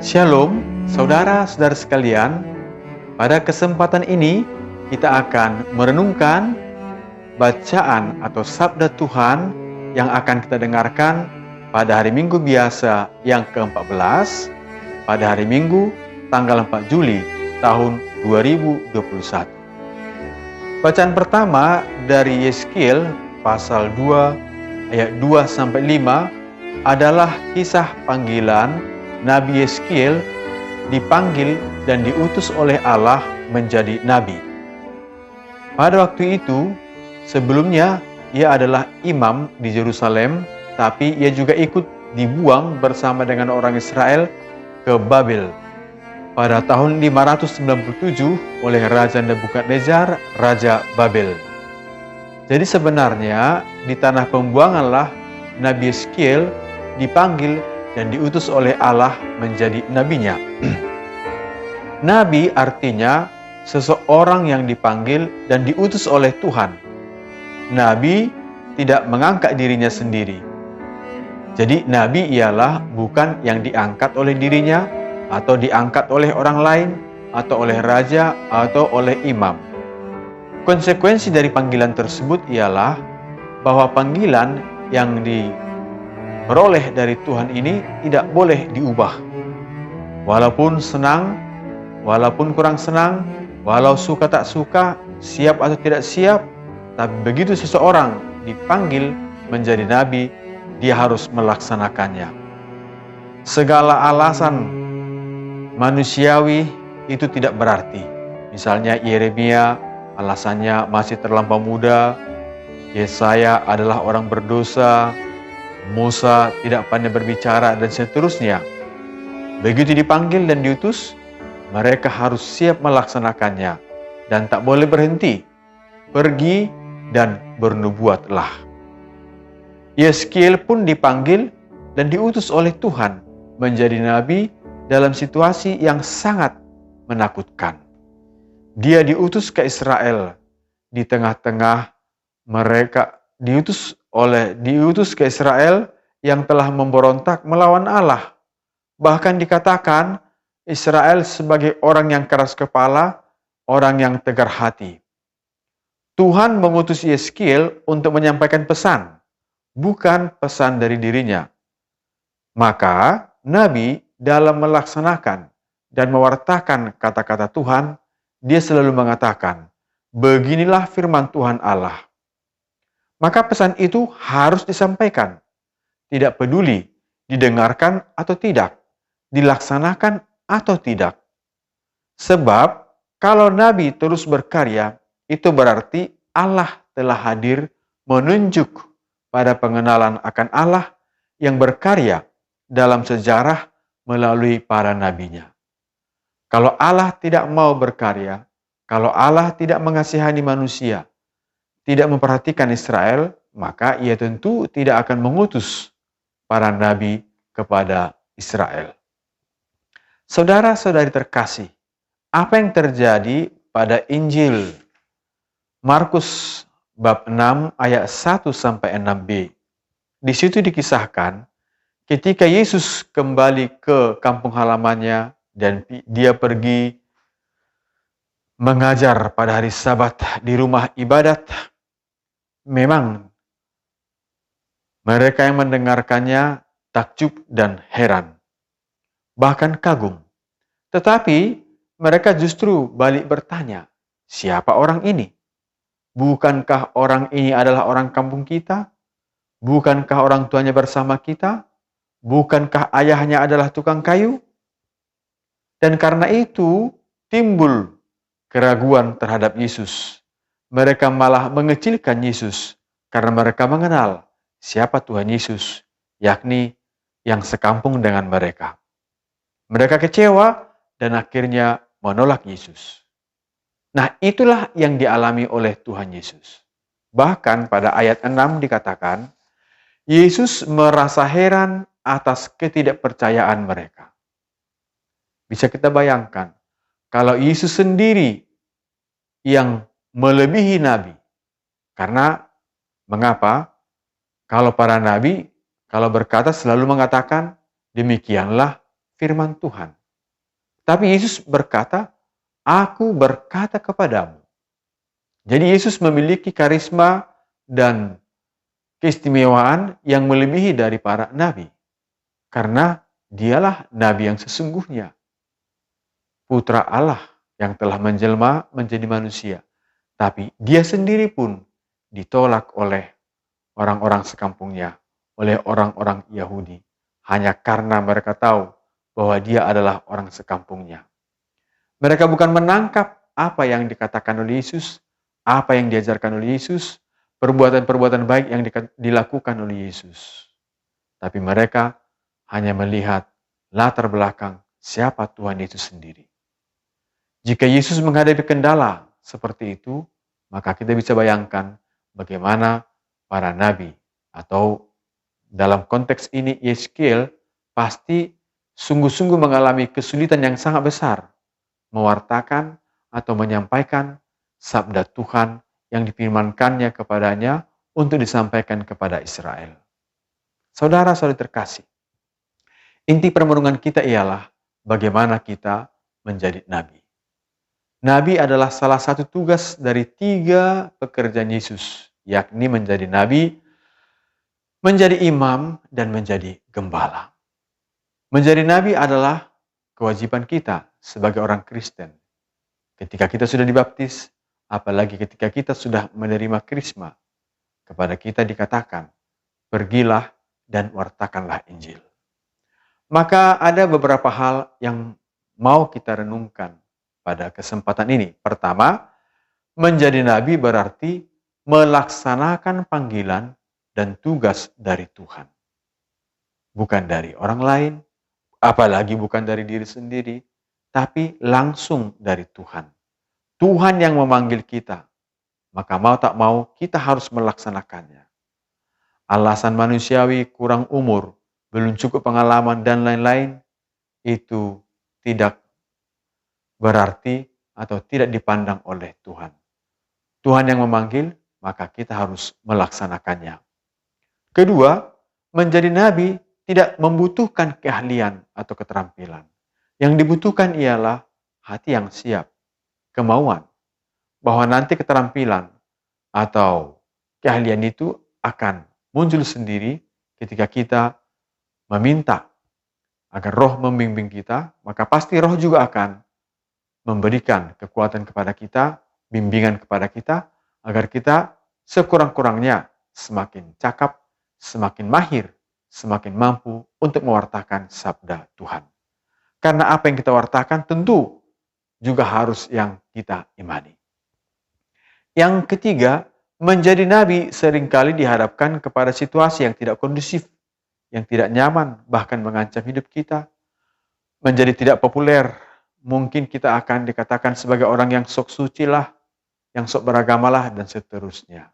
Shalom, saudara-saudara sekalian. Pada kesempatan ini, kita akan merenungkan bacaan atau sabda Tuhan yang akan kita dengarkan pada hari Minggu biasa yang ke-14, pada hari Minggu tanggal 4 Juli tahun 2021. Bacaan pertama dari Yeskiel pasal 2 ayat 2-5 adalah kisah panggilan Nabi Yeskiel dipanggil dan diutus oleh Allah menjadi nabi. Pada waktu itu, sebelumnya ia adalah imam di Yerusalem, tapi ia juga ikut dibuang bersama dengan orang Israel ke Babel pada tahun 597 oleh Raja Nebukadnezar, Raja Babel. Jadi sebenarnya di tanah pembuanganlah Nabi Yeskiel dipanggil dan diutus oleh Allah menjadi nabinya. Nabi artinya seseorang yang dipanggil dan diutus oleh Tuhan. Nabi tidak mengangkat dirinya sendiri. Jadi nabi ialah bukan yang diangkat oleh dirinya, atau diangkat oleh orang lain, atau oleh raja, atau oleh imam. Konsekuensi dari panggilan tersebut ialah bahwa panggilan yang diperoleh dari Tuhan ini tidak boleh diubah. Walaupun senang, walaupun kurang senang, walau suka tak suka, siap atau tidak siap, tapi begitu seseorang dipanggil menjadi nabi, dia harus melaksanakannya. Segala alasan manusiawi itu tidak berarti. Misalnya Yeremia alasannya masih terlampau muda, Yesaya adalah orang berdosa, Musa tidak pandai berbicara, dan seterusnya. Begitu dipanggil dan diutus, mereka harus siap melaksanakannya dan tak boleh berhenti. Pergi dan bernubuatlah. Yeskiel pun dipanggil dan diutus oleh Tuhan menjadi nabi dalam situasi yang sangat menakutkan. Dia diutus ke Israel di tengah-tengah mereka, diutus ke Israel yang telah memberontak melawan Allah. Bahkan dikatakan Israel sebagai orang yang keras kepala, orang yang tegar hati. Tuhan mengutus Yeskiel untuk menyampaikan pesan, bukan pesan dari dirinya. Maka nabi dalam melaksanakan dan mewartakan kata-kata Tuhan, dia selalu mengatakan, beginilah firman Tuhan Allah. Maka pesan itu harus disampaikan. Tidak peduli didengarkan atau tidak, dilaksanakan atau tidak. Sebab kalau nabi terus berkarya, itu berarti Allah telah hadir menunjuk pada pengenalan akan Allah yang berkarya dalam sejarah melalui para nabinya. Kalau Allah tidak mau berkarya, kalau Allah tidak mengasihani manusia, tidak memperhatikan Israel, maka ia tentu tidak akan mengutus para nabi kepada Israel. Saudara-saudari terkasih, apa yang terjadi pada Injil Markus bab 6 ayat 1-6b? Di situ dikisahkan ketika Yesus kembali ke kampung halamannya dan dia pergi mengajar pada hari Sabat di rumah ibadat. Memang mereka yang mendengarkannya takjub dan heran, bahkan kagum. Tetapi mereka justru balik bertanya, siapa orang ini? Bukankah orang ini adalah orang kampung kita? Bukankah orang tuanya bersama kita? Bukankah ayahnya adalah tukang kayu? Dan karena itu timbul keraguan terhadap Yesus. Mereka malah mengecilkan Yesus karena mereka mengenal siapa Tuhan Yesus, yakni yang sekampung dengan mereka. Mereka kecewa dan akhirnya menolak Yesus. Nah, itulah yang dialami oleh Tuhan Yesus. Bahkan pada ayat 6 dikatakan, Yesus merasa heran atas ketidakpercayaan mereka. Bisa kita bayangkan, kalau Yesus sendiri yang melebihi nabi. Karena mengapa? Kalau para nabi, kalau berkata selalu mengatakan, demikianlah firman Tuhan. Tapi Yesus berkata, "Aku berkata kepadamu." Jadi Yesus memiliki karisma dan keistimewaan yang melebihi dari para nabi. Karena dialah nabi yang sesungguhnya. Putra Allah yang telah menjelma menjadi manusia. Tapi dia sendiri pun ditolak oleh orang-orang sekampungnya, oleh orang-orang Yahudi. Hanya karena mereka tahu bahwa dia adalah orang sekampungnya. Mereka bukan menangkap apa yang dikatakan oleh Yesus, apa yang diajarkan oleh Yesus, perbuatan-perbuatan baik yang dilakukan oleh Yesus. Tapi mereka hanya melihat latar belakang siapa Tuhan itu sendiri. Jika Yesus menghadapi kendala seperti itu, maka kita bisa bayangkan bagaimana para nabi atau dalam konteks ini Yeskiel pasti sungguh-sungguh mengalami kesulitan yang sangat besar mewartakan atau menyampaikan sabda Tuhan yang difirmankannya kepadanya untuk disampaikan kepada Israel. Saudara-saudari terkasih, inti permenungan kita ialah bagaimana kita menjadi nabi. Nabi adalah salah satu tugas dari 3 pekerjaan Yesus, yakni menjadi nabi, menjadi imam, dan menjadi gembala. Menjadi nabi adalah kewajiban kita sebagai orang Kristen. Ketika kita sudah dibaptis, apalagi ketika kita sudah menerima krisma, kepada kita dikatakan, pergilah dan wartakanlah Injil. Maka ada beberapa hal yang mau kita renungkan pada kesempatan ini. Pertama, menjadi nabi berarti melaksanakan panggilan dan tugas dari Tuhan. Bukan dari orang lain, apalagi bukan dari diri sendiri, tapi langsung dari Tuhan. Tuhan yang memanggil kita, maka mau tak mau kita harus melaksanakannya. Alasan manusiawi kurang umur, belum cukup pengalaman dan lain-lain, itu tidak berarti atau tidak dipandang oleh Tuhan. Tuhan yang memanggil, maka kita harus melaksanakannya. Kedua, menjadi nabi tidak membutuhkan keahlian atau keterampilan. Yang dibutuhkan ialah hati yang siap, kemauan, bahwa nanti keterampilan atau keahlian itu akan muncul sendiri ketika kita meminta agar Roh membimbing kita, maka pasti Roh juga akan memberikan kekuatan kepada kita, bimbingan kepada kita, agar kita sekurang-kurangnya semakin cakap, semakin mahir, semakin mampu untuk mewartakan sabda Tuhan. Karena apa yang kita wartakan tentu juga harus yang kita imani. Yang ketiga, menjadi nabi seringkali dihadapkan kepada situasi yang tidak kondusif, yang tidak nyaman, bahkan mengancam hidup kita. Menjadi tidak populer, mungkin kita akan dikatakan sebagai orang yang sok suci lah, yang sok beragamalah, dan seterusnya.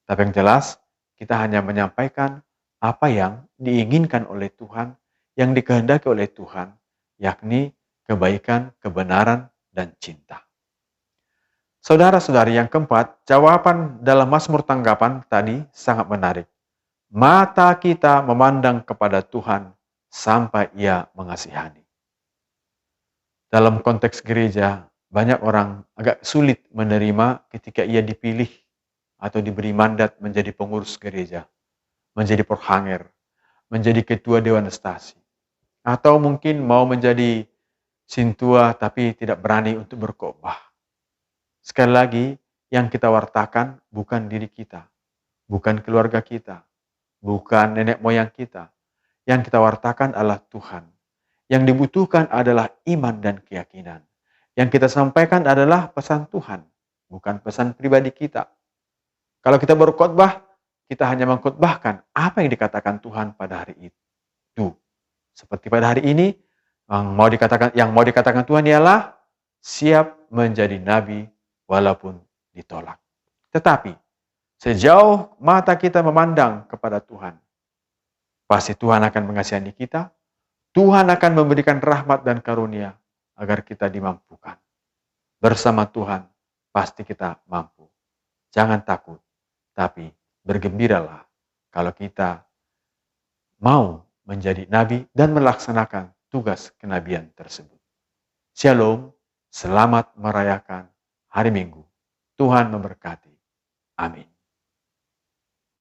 Tapi yang jelas, kita hanya menyampaikan apa yang diinginkan oleh Tuhan, yang dikehendaki oleh Tuhan, yakni kebaikan, kebenaran, dan cinta. Saudara-saudari, yang keempat, jawaban dalam Mazmur tanggapan tadi sangat menarik. Mata kita memandang kepada Tuhan sampai Ia mengasihani. Dalam konteks gereja, banyak orang agak sulit menerima ketika ia dipilih atau diberi mandat menjadi pengurus gereja, menjadi porhanger, menjadi ketua dewan stasi, atau mungkin mau menjadi sintua tapi tidak berani untuk berkhotbah. Sekali lagi, yang kita wartakan bukan diri kita, bukan keluarga kita, bukan nenek moyang kita. Yang kita wartakan adalah Tuhan. Yang dibutuhkan adalah iman dan keyakinan. Yang kita sampaikan adalah pesan Tuhan, bukan pesan pribadi kita. Kalau kita berkhotbah, kita hanya mengkhotbahkan apa yang dikatakan Tuhan pada hari itu. Seperti pada hari ini, yang mau dikatakan Tuhan ialah siap menjadi nabi walaupun ditolak. Tetapi sejauh mata kita memandang kepada Tuhan, pasti Tuhan akan mengasihani kita. Tuhan akan memberikan rahmat dan karunia agar kita dimampukan. Bersama Tuhan pasti kita mampu. Jangan takut, tapi bergembiralah kalau kita mau menjadi nabi dan melaksanakan tugas kenabian tersebut. Shalom, selamat merayakan hari Minggu. Tuhan memberkati. Amin.